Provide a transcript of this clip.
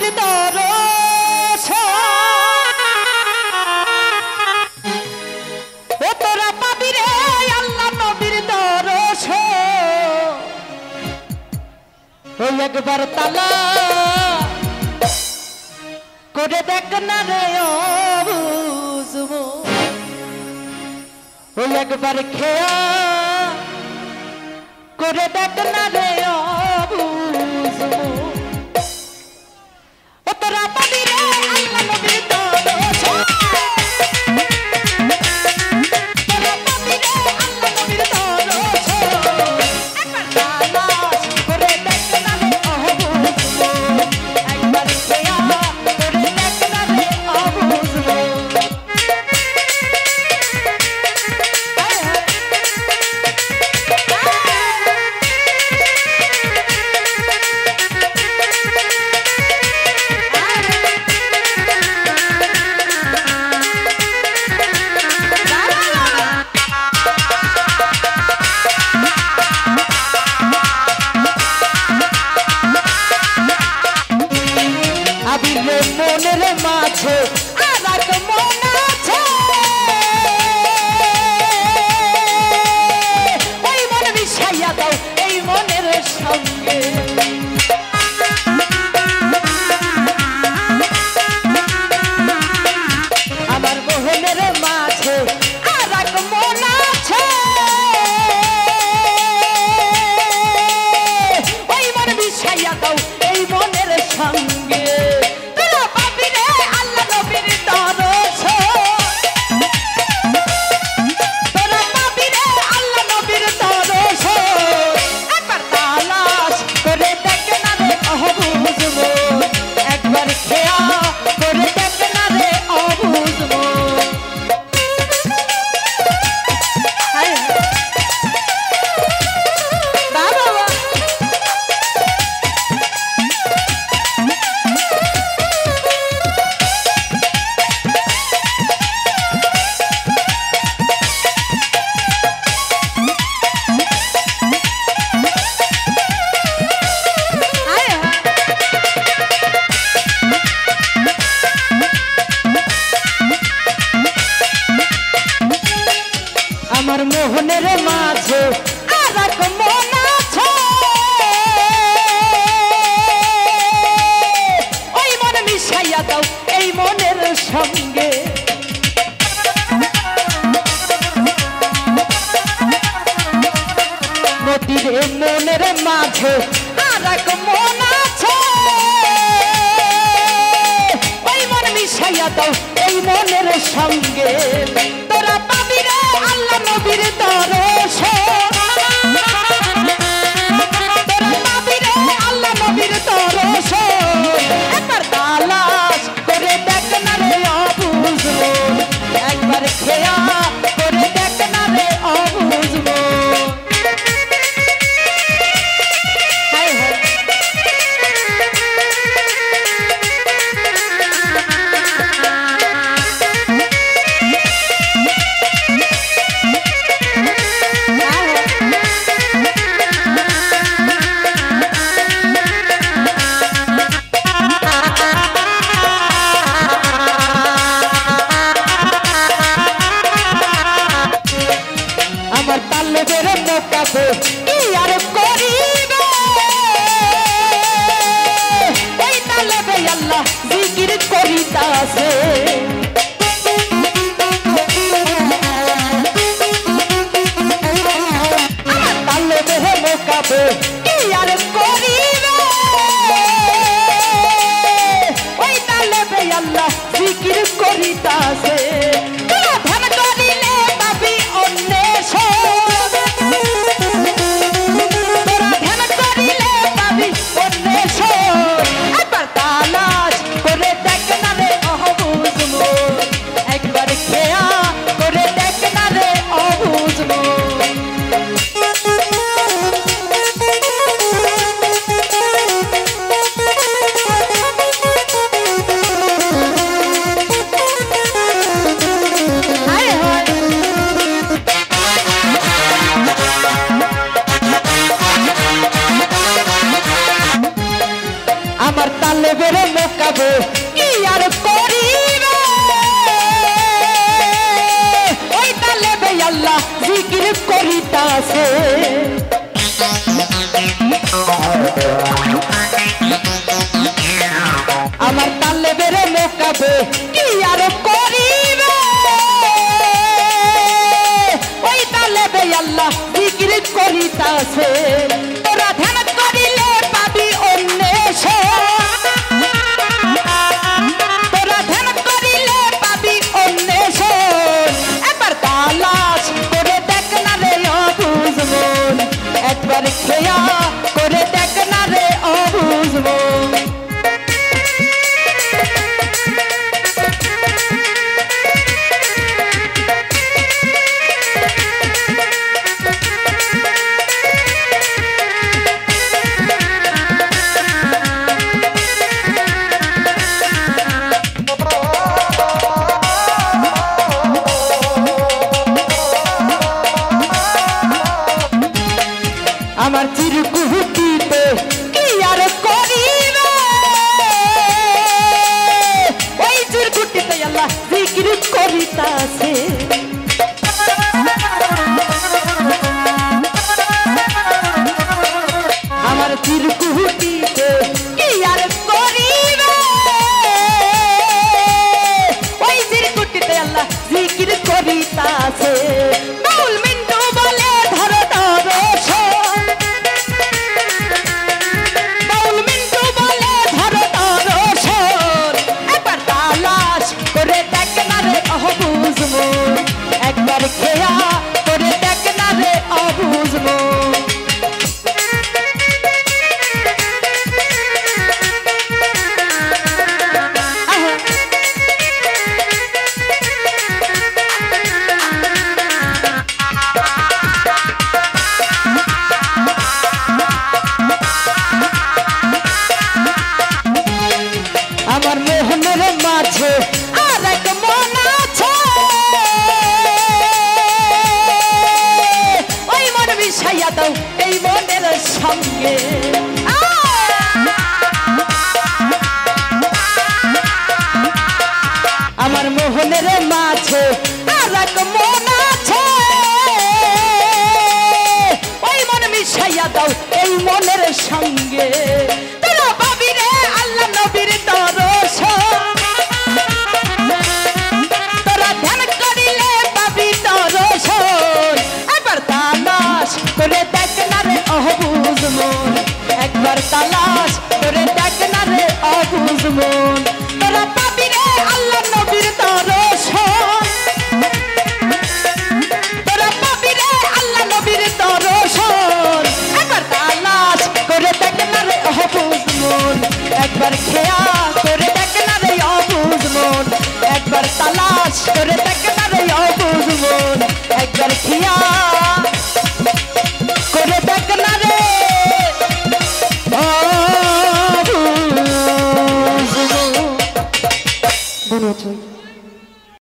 নবীর দরস ও তোরা পাবি রে আল্লাহ নবীর দরস ওই একবার তালা করে দেখ না রে বুঝবো ওই একবার খেয়া করে দেখ না রে বুঝবো ও তোরা পাবি রে আল্লাহ নবীর দরস তোরা পাবি রে আল্লাহ নবীর দরস একবার তালাশ করে দেখ না রে বুঝবো একবার খেয়া করে দেখ না রে বুঝবো মনের মাঝে আর এক মন আছে ওই মন মিশাইয়া দাও এই মনের সঙ্গে আমার মোহনের মাঝে আর এক মন আছে ওই মন মিশাইয়া দাও এই মনের সঙ্গে আমার মোহনের মাঝে আর এক মন আছে ওই মন মিশাইয়া দাও এই মনের সঙ্গে মতির মনের মাঝে আর এক মন আছে ওই মন মিশাইয়া দাও এই মনের সঙ্গে তোরা পাবি রে আল্লাহ নবীর দরস তোরা পাবি রে আল্লাহ নবীর দরস একবার তালাশ করে দেখ না রে বুঝবো একবার খেয়া করে দেখ না রে বুঝবো আমার তালেবের মোকাবে কি আর করিবে ওই তালেবে আল্লাহ জিকির করিতাছে আমার তালেবের মোকাবে কি আর করিবে ওই তালেবে আল্লাহ জিকির করিতাছে মোকাবে কি আর করিবে ওই তালে বে আল্লাহ জিকির করিতাছে আমার তালে বেরে মোকাবে কি আর করিবে ওই তালে বে আল্লাহ জিকির করিতাছে তোরা ধ্যান করিলে পাবি অন্বেষ তোরা ধ্যান করিলে পাবি অন্বেষ একবার তালাশ করে দেখ না রে অবুঝ মন একবার খেয়া করে দেখ না রে অবুঝ মন আমার চিরকুটিতে কি আর করিবে ওই চিরকুটিতে আল্লাহ জিকির করিতাছে আমার চিরকুটিতে কি আর করিবে ওই চিরকুটিতে আল্লাহ জিকির করিতাছে বাউল মিন্টু বলে ধরো ধরো একবার খেয়া করে দেখ না রে অবুঝ মন আমার মোহনের মাঝে আর এক মন আছে ওই মন মিশাইয়া দাও এই মনের সঙ্গে আমার মোহনের মাঝে আর এক মন আছে ওই মন মিশাইয়া দাও এই মনের সঙ্গে তোরা পাবি রে আল্লাহ নবীর দর্শন তোরা ধ্যান করিলে পাবি দর্শন একবার তালাশ করে দেখ না রে অবুঝ মন একবার তালাশ করে দেখ না রে অবুঝ মন